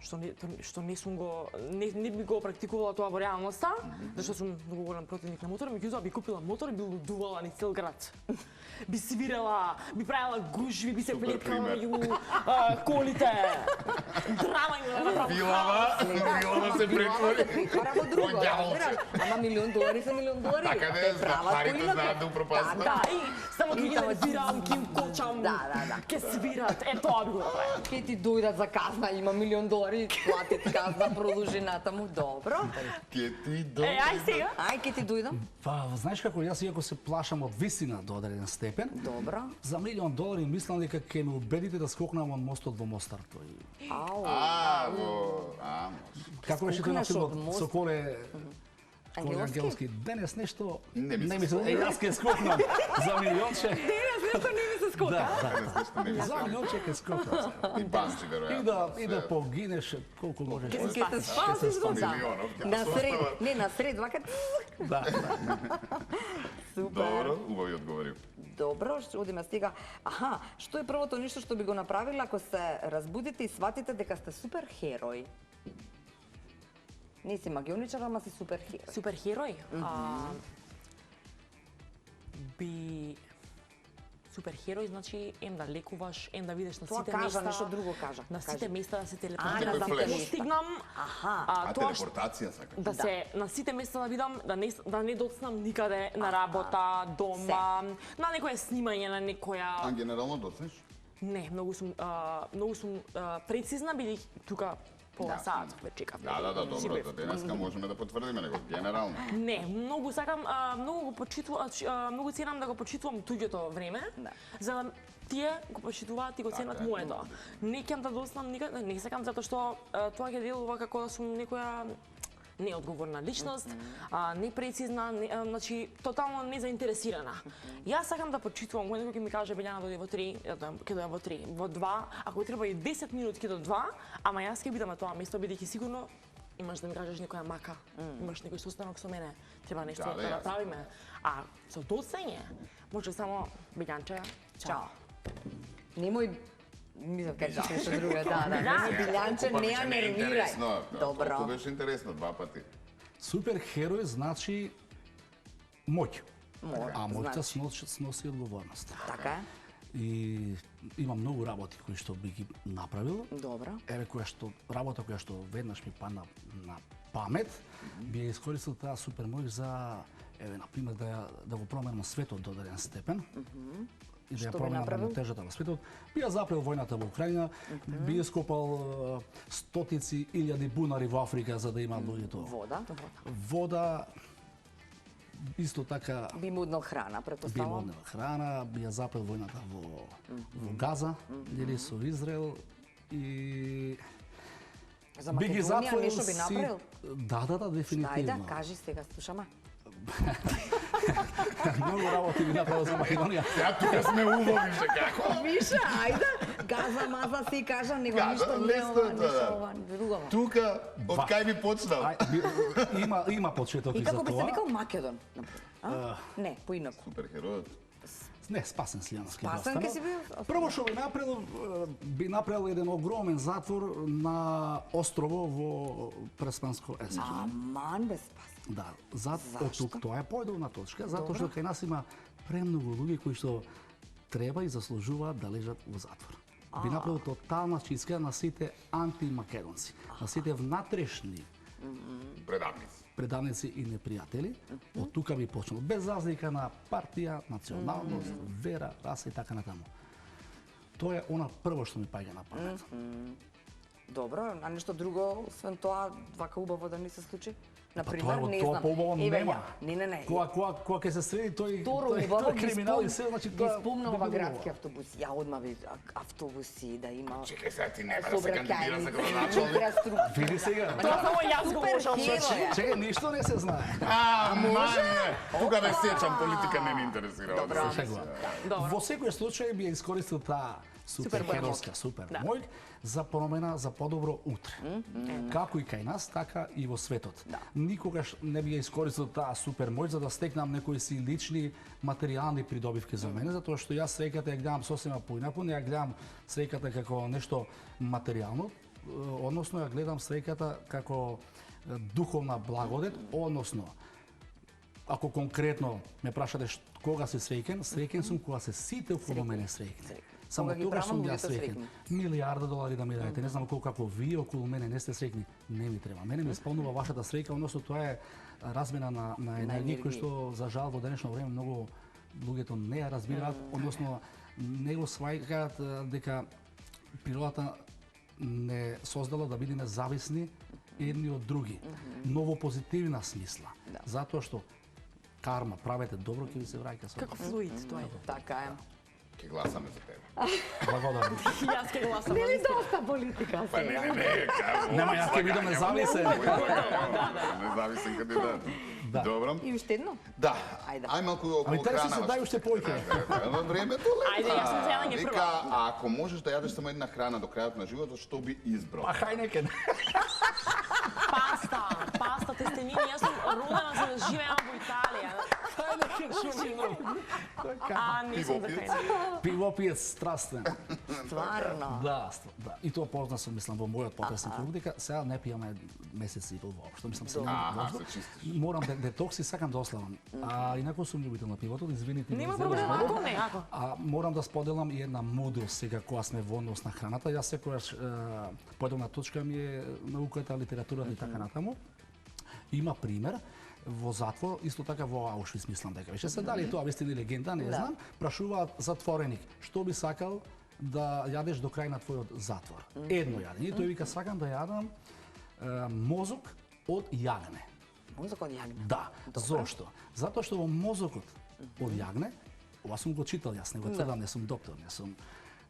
Што не сум го не би го практикувала тоа во реалноста, зашто сум многу голем противник на мотор, меѓутоа би купила мотор и би лудувала низ цел град. Би свирела, би правила гужви, би се Супер плеткала пример. меѓу колите. Драма им да направам. Вилава се претвори. Притвора во друго, Во ѓаволче. разбираш? Ама $1.000.000 се $1.000.000. Така да Те е, прават парите поинаку. знаат да упропаснат. Така. Да, и само ќе ги тамо- нервирам, ќе им кочам, Да, да, да. ќе свират. Е, тоа би го направила. Ке ти дојдат за казна, има $1.000.000, платит казна, продолжи натаму. Добро. Ке ти Е, до... ај сега. Ај, ке ти дојдам. Па, знаеш како, јас иако се плашам од висина до одреден степен, Добро. за $1.000.000 мислам дека ќе ме убедите да скокнам од мостот во Мостар. Тој. Ау. Како беше тој на Скокнеш филмот од мост? со Коле Ангеловски? Ангеловски? Денес нешто... Не ми се мислам, јас ќе скокнам за $1.000.000. Нешто не ми се скока. Да, за $1.000.000 ќе скокнам. И панчи, веројатно. И да погинеш колку можеш. Ке те спасиш го да. Милионов ќе На сред, остават. не на сред, вака. Да. Супер. Добро, убави одговори. Добро, што одиме стига. Аха, што е првото нешто што би го направила ако се разбудите и сватите дека сте супер херој? Не си магионичар, ама си супер херој. Суперхерој? Би... Суперхерој значи ем да лекуваш, ем да видиш на Тоа сите кажа, места. нешто друго кажа. На сите Кажи. места да се А, телепортирам, на да сите постигнам. Аха. А Тоа што телепортација сакаш? да се на сите места да видам, да не доцнам никаде на работа, дома, на некое снимање, на некоја... А генерално доцнеш? Не, многу сум прецизна, бидејќи тука пола саат ве чекав. Да, Си добро, бев. до денеска можеме да потврдиме него, генерално. Не, многу сакам, многу го почитувам, многу ценам да го почитувам туѓото време, Да. за да тие го почитуваат и го ценат Така е. моето. Не кем да доснам никаде, не сакам затоа што тоа ќе делува како да сум некоја неодговорна личност, непрецизна, значи тотално незаинтересирана. Јас сакам да почитувам, кога некој ќе ми каже Белјана дојде во 3, ќе дојде во 3, во 2, ако треба и 10 минути до 2, ама јас ќе бидам на тоа место бидејќи сигурно имаш да ми кажеш некоја мака, имаш некој состанок со мене, треба нешто Да, да, јасно. направиме. А со доцење може само Белјанче, Чао. Немој мислам кажеш нешто друго, да. Да. Немој билјанче, не ја не е нервирај. интересно. Добро. Толку беше интересно, два пати. Суперхерој значи моќ. А моќта Значи. сноси одговорност. Така е. И има многу работи кои што би ги направил. Добро. Еве работа која што веднаш ми падна на памет, би ја искористил таа супер моќ за еве на пример да го променам светот до одреден степен. И да ја Што би променам направил? рамнотежата во светот. Би ја запрел војната во Украина, би ископал стотици илјади бунари во Африка за да имаат луѓето Вода. вода. Исто така Би му однел храна, би претпоставам. однел храна, би ја запел војната во Газа, или со Израел и За би ги Македонија затворил нешто би направил? Да, дефинитивно. Ајде, кажи сега, слушаме. Многу работи би направил за Македонија. Ја тука сме убави, ше како? Више, ајде, газа, маза си кажа, него Газа, ништо не лесно ова, е ништо тоа. ова, друго. Тука, од кај би почнал? Има почеток И и за како би се тоа. викал Македон? А? Не, поинаку. Суперхеројот. Не, Спасен Слијански. Спасен ке си бил? Прво што би направил еден огромен затвор на острово во Преспанско езеро. Аман без спас. Да, од Зашто? тук тоа е поедовна точка, затоа Добро. што кај нас има премногу луѓе кои што треба и заслужуваат да лежат во затвор. би направил тотална чистка на сите антимакедонци, на сите внатрешни предавници и непријатели. Од тука би почнал, без разлика на партија, националност, вера, раса и така натаму. Тоа е она прво што ми паѓа на памет. Добро, а нешто друго, освен тоа, вака убаво да не се случи? Тоа Например, не тоа знам. поубаво Еве, нема. Не. Кога ќе се среди тој Второ тој убаво криминал и се, значи ги тоа спомнам би ова било градски автобуси. Ја одма би автобуси да има. Чекај сега, ти нема да се кандидира за градоначалник. Инфраструктура. Види сега. Тоа само јас го Супер можам. хероја. Чекај, ништо не се знае. Може? Тука да сеќам, политика не ни интересира. Добро. Добро. Во секој случај би ја искористил таа супер херојска супер моќ за промена, за подобро утре. Како и кај нас, така и во светот. Никогаш не би ја искористил таа супер моќ за да стекнам некои си лични материјални придобивки за мене, затоа што јас среќата ја гледам сосема поинаку, не ја гледам среќата како нешто материјално, односно ја гледам среќата како духовна благодет, односно ако конкретно ме прашате кога си среќен, среќен сум кога се сите околу мене среќени. Само Кога ги тогаш сум правам јас луѓето среќен. Милиарда долари да ми дадете, не знам колку како вие околу мене не сте среќни, не ми треба. Мене ме исполнува вашата среќа, односно тоа е размена на енергија кој што за жал во денешно време многу луѓето не ја разбираат, односно не го сваќаат дека природата не создала да бидеме зависни едни од други, но во позитивна смисла. Затоа што карма, правете добро, ќе ви се враќа со. Како флуид тоа е. Така е. Ќе гласаме за тебе. Благодарам. Јас ќе гласам. Нели доста политика Па сега? не, кажу. Нема, јас ќе бидам независен. Независен кандидат. Да. Добро. И уште едно? Да. Ајде. Ај малку околу Ами интересно се храна. дај уште појке. Во времето лета. Ајде, јас сум за јадење Вика, прва. ако можеш да јадеш само една храна до крајот на животот, што би избрал? А хајнекен. Паста, тестенини. Јас сум родена за да живеам во Италија. Хајнекен што ми А не сум за Пивопиец? хајнекен. Пивопиец страствен. Стварно. Да, да. И тоа познат сум, мислам, во мојот потресен круг, дека сега не пијаме месец и пол воопшто, мислам се Аха, се чистиш. морам детокс и сакам да ославам. А инаку сум љубител на пивото, извините. Нема зело проблем, зборот. ако не, ако. А морам да споделам и една мудрост сега кога сме во однос на храната. Јас секогаш поедовна точка ми е науката, литературата и така натаму. Има пример во затвор, исто така во Аушвиц, мислам дека беше. Се дали тоа вистина или легенда, не знам. Прашуваат затвореник, што би сакал да јадеш до крај на твојот затвор? Едно јадење. И тој вика, сакам да јадам мозок од јагне. Мозок од јагне. Да. Зошто? Затоа што во мозокот од јагне, ова сум го читал јас, не го тврдам, не сум доктор, не сум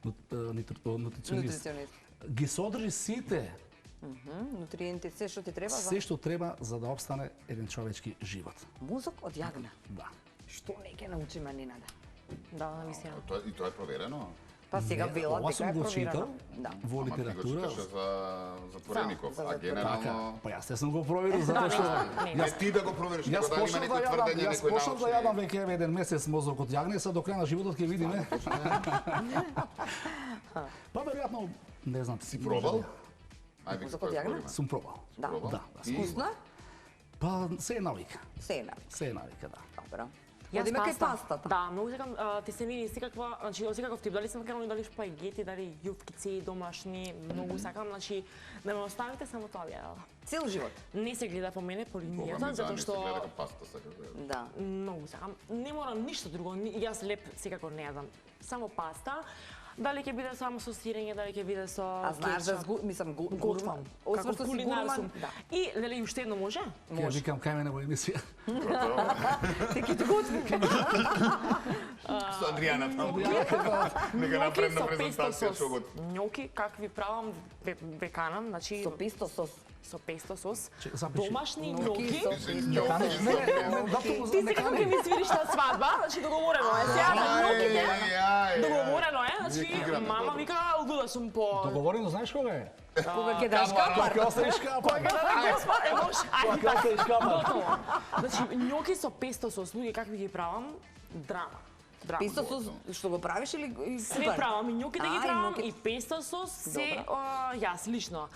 нутриционист. Нутриционист. Ги содржи сите Нутриенти, се што ти треба за се што треба за да опстане еден човечки живот. мозок од јагне. Да. Што не ќе научиме Нинада? Да, навистина. И тоа е проверено? Па сега Не, велат ова дека сум е го читал проверено. Да. во Ама ти го литература. читаше за затвореников, За а затвореник. Така, генерално... па јас не сум го проверил затоа што Не. Не ти да го провериш, него јас дали има почнав да некои јадам, тврдења, јас некои почнав да научни... јадам веќе еве еден месец мозок од јагне, са до крај на животот ќе видиме. Па веројатно, не знам. Си пробал? Ајде, Мозок од јагне? Сум пробал. Да. Пробал? Да. И- Вкусно е? Па се е навика. Се е навик. Се е навика, да. Добро. Јас Одиме кај пастата. Да, многу сакам тестенини, секаква, значи од секаков тип, дали се макарони, дали шпагети, дали јуфкици домашни, многу сакам, значи да ме оставите само тоа би јадела. Цел живот. Не се гледа по мене по Бога линијата, ми затоа се што гледа како паста сакаш да јадеш. Да. многу сакам. Не морам ништо друго, јас леп секако не јадам. Само паста. Дали ќе биде само со сирење, дали ќе биде со А знаеш да кетчуп. мислам Готвам. Освен Како што си кулинар гурман, сум. да. И дали уште едно може? Ќе викам кај мене во емисија. Ти ќе ти готви. Со Адријана таму. Нека Њоки направим на со песто презентација сос. што го... Њоки какви правам веканам, значи Со песто сос. со песто сос. запиши. Домашни Њоки њоки. со Не, не, Ти се како ќе ми свириш на свадба, значи договорено е. Сега на њоките Ај, договорено е, значи играме, мама добро. вика луда сум по Договорено, знаеш кога е? Кога ќе даш капар? Ќе оставиш капа. Ајде Ќе оставиш капа. готово. Значи њоки со песто сос, луѓе какви ги правам? Драма. Драма. Песто сос што го правиш или и Све купар? правам, и њоките ги Ај, правам, њоки. и песто сос, се Добро. јас лично.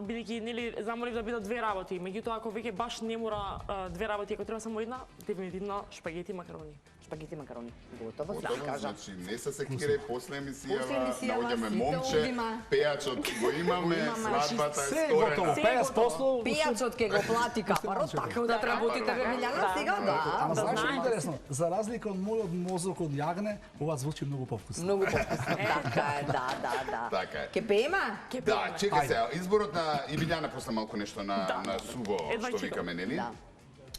Бидејќи нели замолив да бидат две работи, меѓутоа ако веќе баш не мора две работи, ако треба само една, дефинитивно шпагети и макарони. шпагети макарони. Готово, Готово, си кажа. значи не се секире, после емисијава После емисијава наоѓаме сите момче, одима. пејачот го имаме, свадбата Се е е готово, сторена. пејас посло. Пијачот ке го плати капаро, така да работите Вермилјана сега, Ама да. знаеш што е знаете. интересно? За разлика од мојот мозок од јагне, ова звучи многу повкусно. Многу повкусно. Така е, да. Така е. Ке пееме? Ке Да, пееме. чекај се, изборот на Ибиљана после малку нешто на суво, Едва што чекам. викаме, нели? Да.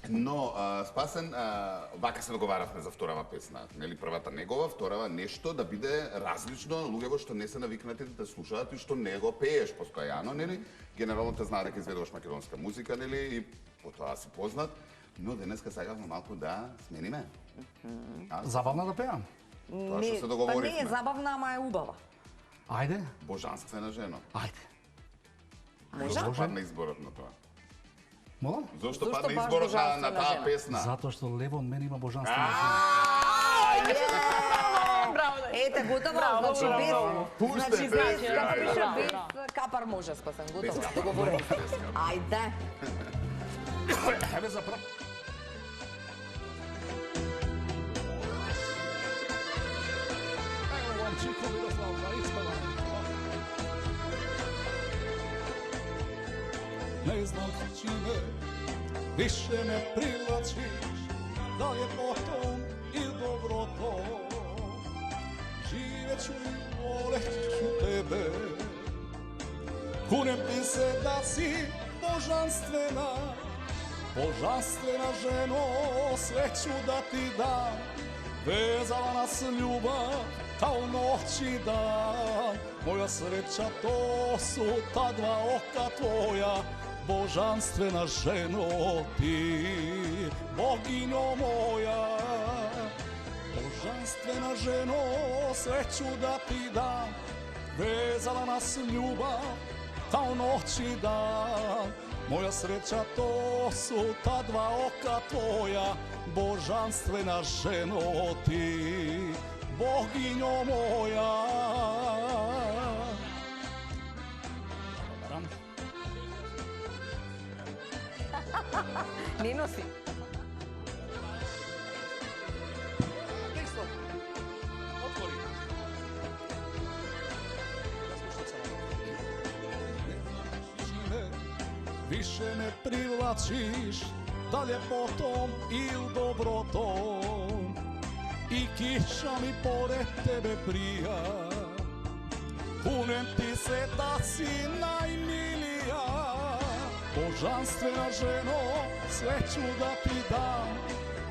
Но Спасен, вака се договаравме за вторава песна, нели првата негова, вторава нешто да биде различно, луѓето што не се навикнати да те слушаат и што не го пееш постојано, нели? Генерално те знае дека изведуваш македонска музика, нели? И потоа си познат, но денеска сакавме малку да смениме. Забавно да пеам. Тоа што се Па договоривме. не е забавна, ама е убава. Ајде, Божанствена жено. ајде. Зошто падна изборот на тоа? Молам? Зошто Зошто падна баш изборот на божанствена таа жена? песна? Затоа што лево од мене има божанство. Браво, да. Ете, готово, Браво, значи без... браво. Пуштете, Значи без, ја, како ја, пише, ја. без капар може, Спасен, готово, капар. договорено. Без капар. Ајде. Еве за прв. Ево вам Чико Мирослав да испева. Не знам чиме više me privlačiš, da li je potom ili dobroto. Živeću i voleću tebe, kunem ti se da si božanstvena, božanstvena ženo, sve ću da ti dam. Vezala nas ljubav kao noć i dan, moja sreća to su ta dva oka tvoja, božanstvena ženo ti, boginjo moja. Božanstvena ženo, sve ću da ti dam, vezala nas ljubav kao noć i dan, moja sreća to su ta dva oka tvoja, božanstvena ženo ti, boginjo moja. Не носи. Текстот. Отвори. Više me privlačiš, da li je potom ili dobrotom, i kiša mi pored tebe prija, kunem ti se da si najmilija. Božanstvena ženo, sve ću da ti dam,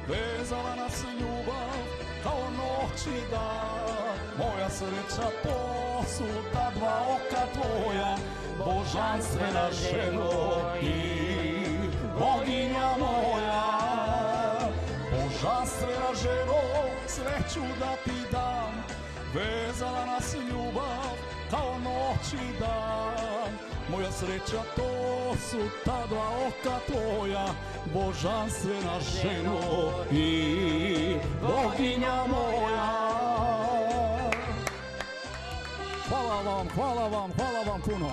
vezala nas ljubav kao noć i dan, moja sreća to su ta dva oka tvoja, božanstvena ženo i boginja moja. Božanstvena ženo, sve ću da ti dam, vezala nas ljubav kao noć i dan, moja sreća to su ta dva oka tvoja, božanstvena ženo i boginja moja. Hvala vam puno.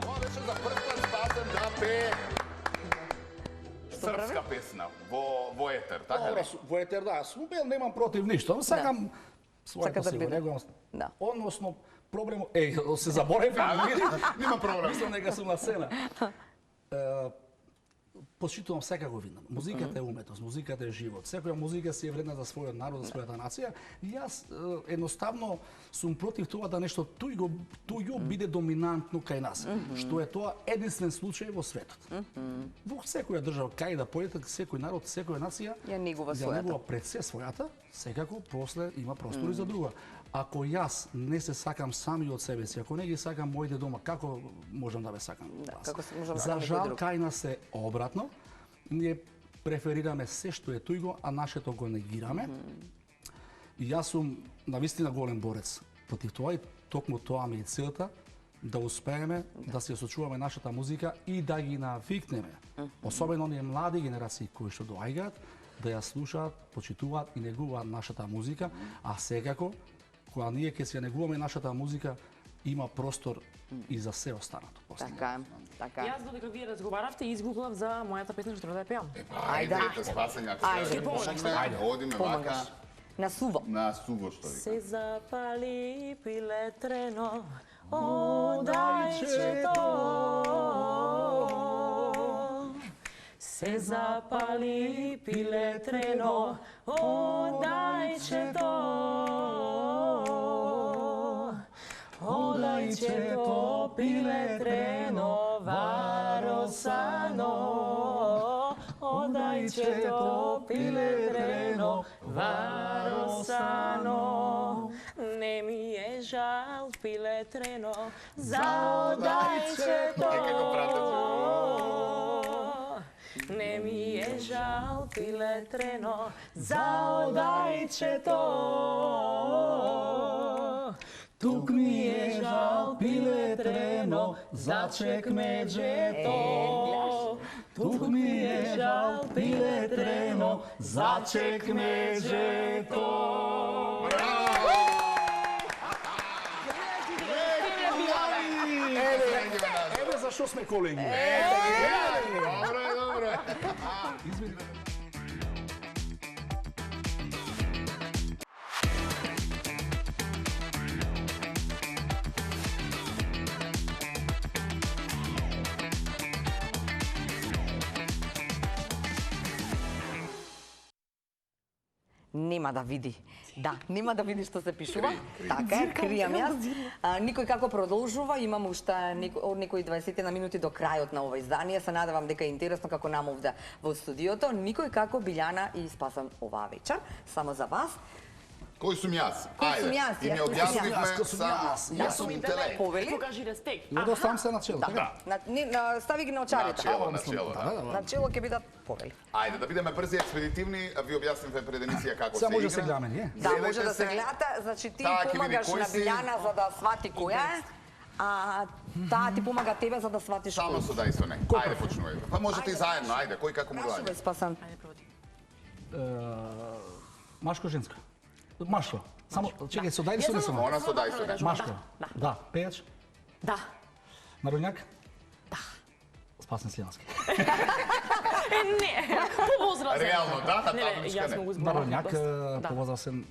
Ова беше за прв пат Спасен да пее српска песна во етер, така ли? Во етер, да, супер, немам против ништо. Сакам Сака своето да си биде. го негувам. Да. Односно, проблемот... се заборавам. Нема проблем. Мислам дека сум на сцена. Почитувам секако видно. Музиката е уметност, музиката е живот. Секоја музика си е вредна за својот народ, за својата нација. И јас едноставно сум против тоа да нешто туѓо биде доминантно кај нас. Што е тоа единствен случај во светот. Во секоја држава, кај да појдете, секој народ, секоја нација Ја негува ја својата. негува пред се својата, секако после има простор и за друга. Ако јас не се сакам сами од себе си, ако не ги сакам моите дома, како можам да ве сакам вас? како се можам да За сакам некој жал, друг? кај нас е обратно. Ние преферираме се што е тујго, а нашето го негираме. И јас сум навистина голем борец против тоа и токму тоа ми е целта, да успееме да се сочуваме нашата музика и да ги навикнеме. Особено оние млади генерации кои што доаѓаат, да ја слушаат, почитуваат и негуваат нашата музика, а секако кога ние ќе се негуваме нашата музика, има простор и за се останато после. Така е, така е. Јас додека вие разговаравте изгуглав за мојата песна што треба да ја пеам. Ајде, Спасен, ако Ајде, се помогаш, помогне, одиме Помагаш. вака. На суво. На суво што вика. Се запали пилетрено, одајчето. Се запали пилетрено, одајчето. Одајчето пилетрено, варосано. Одајчето пилетрено, варосано. Не ми е жал пилетрено за одајчето. Не ми е жал пилетрено за одајчето. Тук ми е жал пилетрено за чекмеджето. Тук ми е жал пилетрено за чекмеджето. Еве зашо сме колеги. Добре. Нема да види. Да, нема да види што се пишува. Така е, кријам јас. Никој како продолжува, имам уште од некои 20 на минути до крајот на ова издание. Се надевам дека е интересно како нам овде во студиото. Никој како Билјана и Спасан оваа вечер. Само за вас. Кој сум јас? Кој сум јас? И ми Јас објаснивме само... Јас сум интелект. Повели? Покажи респект. И да оставам се на чело, така? Стави ги на очарите. На чело. На чело ќе бидат повели. Ајде, да бидеме брзи и експедитивни, ви објаснивме пред емисија како Сега се може да се игра. гледаме, не? Да, може Гледате да се се. гледате, значи ти Таа ќе види помагаш кој на си. Билјана за да свати која е, а таа ти помага тебе за да сватиш Само кој. со дај со не. Ајде, почнувај. Па можете и заедно, ајде, кој како му Прашувај, доаѓа. Спасан. Ајде, проводи. Машко, женско. Машко. Само, чекај, со дај или со не само? Она со дај со не. Машко. Да. Да. Пејач. Да. Народњак. Спасен Слијански. Не, повозрасен. Реално, да, Не, табличка јас не. многу зборам. Народњак, Да. повозрасен.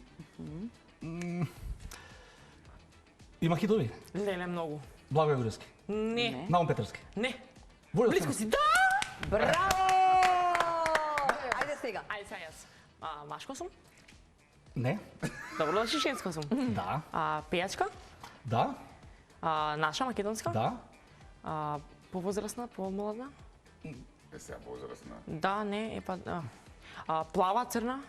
Има хитови. Не, многу. Благој Груевски. Не. Наум Петрски. Не. Војо Близко си. Да! Браво! Ајде сега. Ајде сега јас. Машко сум. Не. Добро, значи женска сум. Да. Пејачка. Да. Наша, македонска. Да. Повозрасна, помладна. Е сега возрастна. Да, не, плава, црна.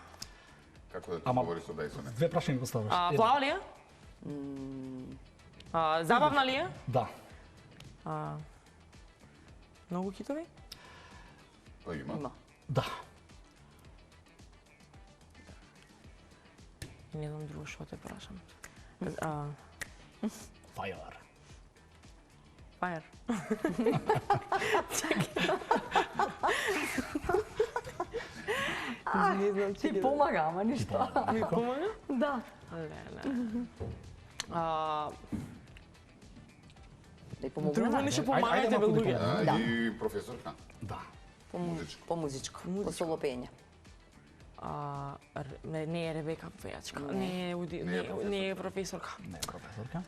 Како да ти Ама- говори со дај со не? Две прашања го ставаш. Плава ли е? Забавна ли е? Да. Многу хитови? Па има. Има. Да. Не знам друго што те прашам. Фајар. Фајер. Ти помага, ама ништо. Ми помага? Да. Леле. Да помогна. Друго на- нешто Ајде, помагајте малку бе да луѓе. Да. И професорка. Да. По музичко, по солопење. Не е Ребека пејачка. Не. Не е професорка. Не, професорка.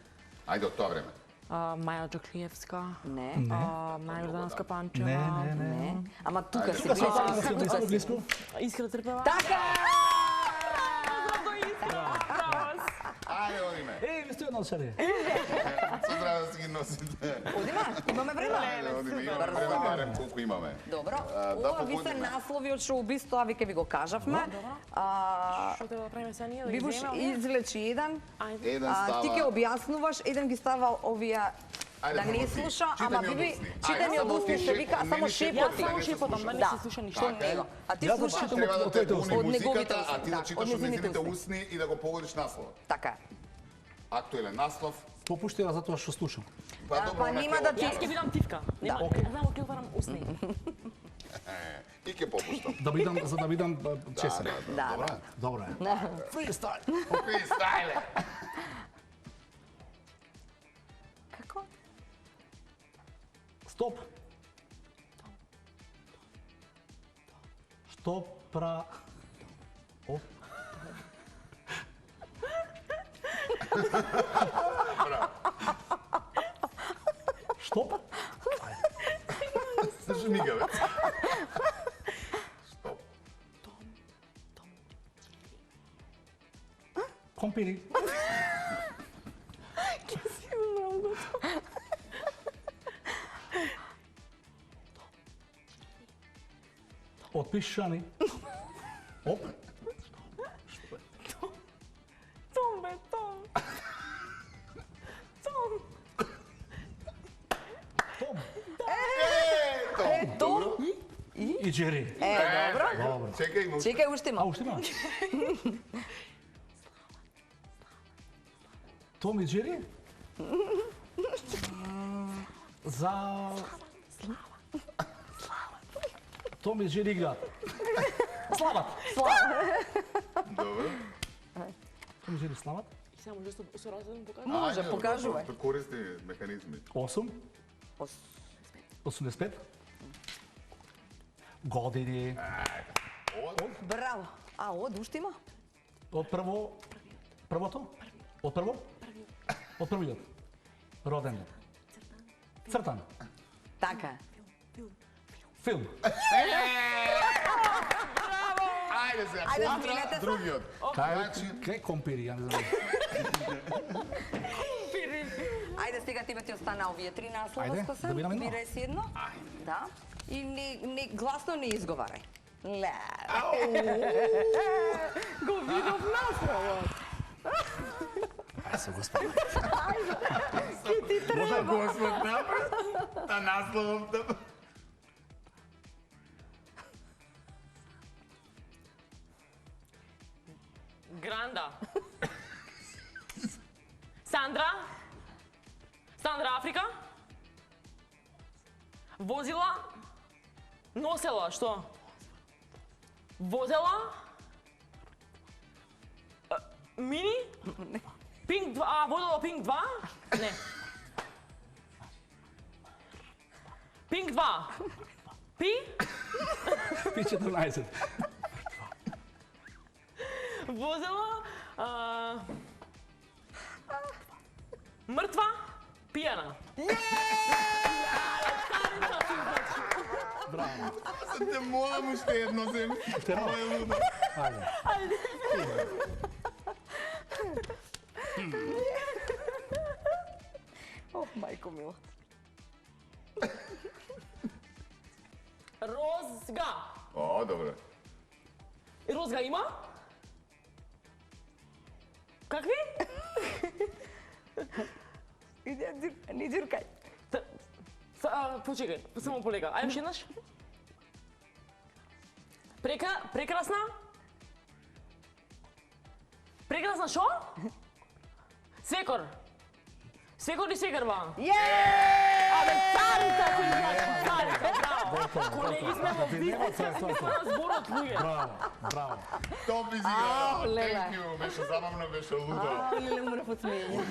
Ајде од тоа време. Маја Джоклиевска. Не. Маја Јорданска Панчева. Не. Не. Ама тука си Тука сме, близко. тука сме близко. Искра Трпева. Така! Ајде, одиме. Еј, ви сте едно шаре. Со здраве да си ги носите. Одиме? Имаме време? Ајде, одиме. Имаме време, барем колку имаме. Добро. Да Ова ви се походиме. наслови од шоу-биз, тоа ви ке ви го кажавме. Што треба да правиме сега ние? Да Ви ги буш земеме? извлечи еден, Ајде. Еден става. ти ке објаснуваш, еден ги става овие Ајде, да не пробај ти. слуша, Читай ама ми од биби устни. читай ми Ајде, од само устни, ти се вика, шепот, само не ми шепот, шепоти. Јас само не се шепотам, слуша. да не Да. се слуша ништо. Што него. А ти Јас слушаш читам Треба да од те твоите буни устни. Од неговите музиката, а ти устни, да да, читаш од од неговите незините устни. устни и да го погодиш наслов. Така е. Актуелен наслов. Попуштира затоа што слушам. Па добро, па она нема ќе да од- ти- Јас ќе бидам тивка. Нема, знам ќе отварам устни. И ќе попуштам. Да бидам, за да бидам чесен. Да, Добро. да. Добро е. Фристайл. Фристайле. Како? Стоп. Што пра... Оп. Стоп. Држи мигавец. Стоп. Компири. Отпишани. Оп. Том, бе, Том. Том. Том. Том И Джери. добро. Добро. Чекај, му. Чекај, уште А има. уште има? Том и Джери? За... Том и Джери играат. Слават. Добро. Том и Джери слават. И сега може да се разредим покажа? Може, Ајде, покажувај. добро, користи механизми. 8, 85 години. Браво. А, од уште има? Од првото? Од прво? Од првиот. Роден. Цртан. Така. Филм. Ајде сега, Ајде, контра, смилете се. другиот. Кај компири, ја не знам. Ајде сега тебе ти остана овие три наслова, Ајде, Скосан. да видам едно. Бирај си едно. Да. И не гласно не изговарај. Ле. Го видов насловот. Ај се господи. Може Господ напред, а насловом да... Гранда. Сандра. Сандра Африка. Возила. Носела, што? Возела. Мини? Пинк 2, водела Пинк 2? Не. Пинк 2. Пи? Пи 14. Возела. Мртва. Пијана. Браво. Се те молам уште едно зем. Терно. Ова е лудо. Ајде. Ох, мајко мила. Розга. О, добро. Розга има? Какви? Не џуркај. Почекај, само полека. Ајде уште еднаш. Прекрасна? Прекрасна шо? Свекор. Свекор и свекрва. Абе, царица си, значи, царица, браво. Колеги сме во бизнес, зборот луѓе. Браво. Браво. Топ изигра. леле. Thank you, беше забавно, беше лудо. Леле, умрев од смење.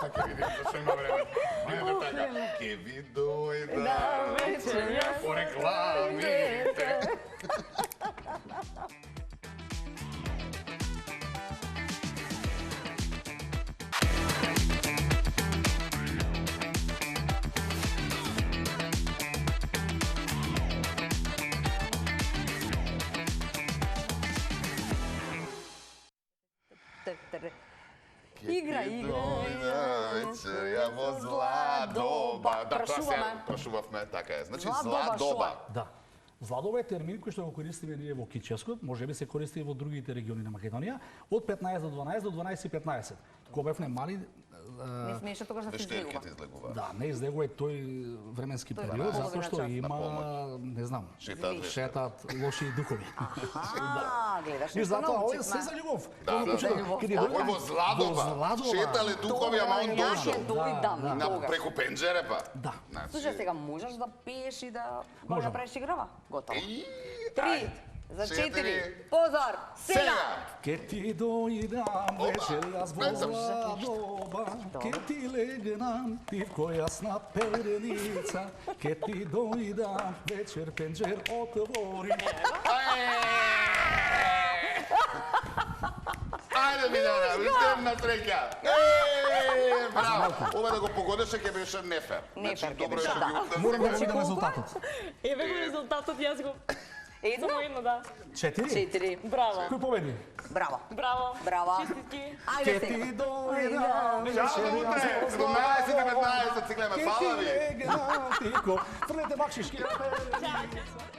Така видим, зашто има време. Видите така, ке ви дојда вечер јас по рекламите. Игра, игра. Вечерја во зла доба. Да, тоа се Прашуваме. прашувавме, така е. Значи, Зла зла доба, доба. шо Да. Зладова е термин кој што го користиме ние во Кичевскот, можеби се користи и во другите региони на Македонија, од 15 до 12 до 12 и 15. Кога бевме мали, Не смееше тогаш да се излегува. Вештелките излегува. да, не излегува и тој временски Тој период, затоа половина што час на има, не знам, Шетаат лоши духови. Гледаш, И нешто затоа овој научивме. се за љубов. Да, Во да, почеток, да. каде Овој дојде- во зла доба. Во зла доба. Шетале духови, ама он Тоа дошол. ќе дојдам На тогаш. преку пенџере па. Да. Значи, Слушај, сега можеш да пееш и да го Можам. направиш играва? Готово. И, 3, ајде. за 4, Четири. позор, сега! Сега. Ке ти дојдам вечер јас во Петам. зла доба, ке ти легнам пивко јасна переница, ке ти дојдам вечер пенџер отвори. Ајде Ајде, Милена, вистемна среќа. Браво. Ова да го погодеше ќе беше нефер. Нефер ќе добро беше, е да. ги утврдиме. Морам да видам резултатот. Еве го резултатот, јас го... Едно? Само едно, да. 4? 4. Браво. Кој победи? Браво. Браво. Браво. Честитки. Ајде Ке ти сега. дојдам, Чао до утре. 17:15 си гледаме. Фала ви. Фрлете бакшишки. Чао.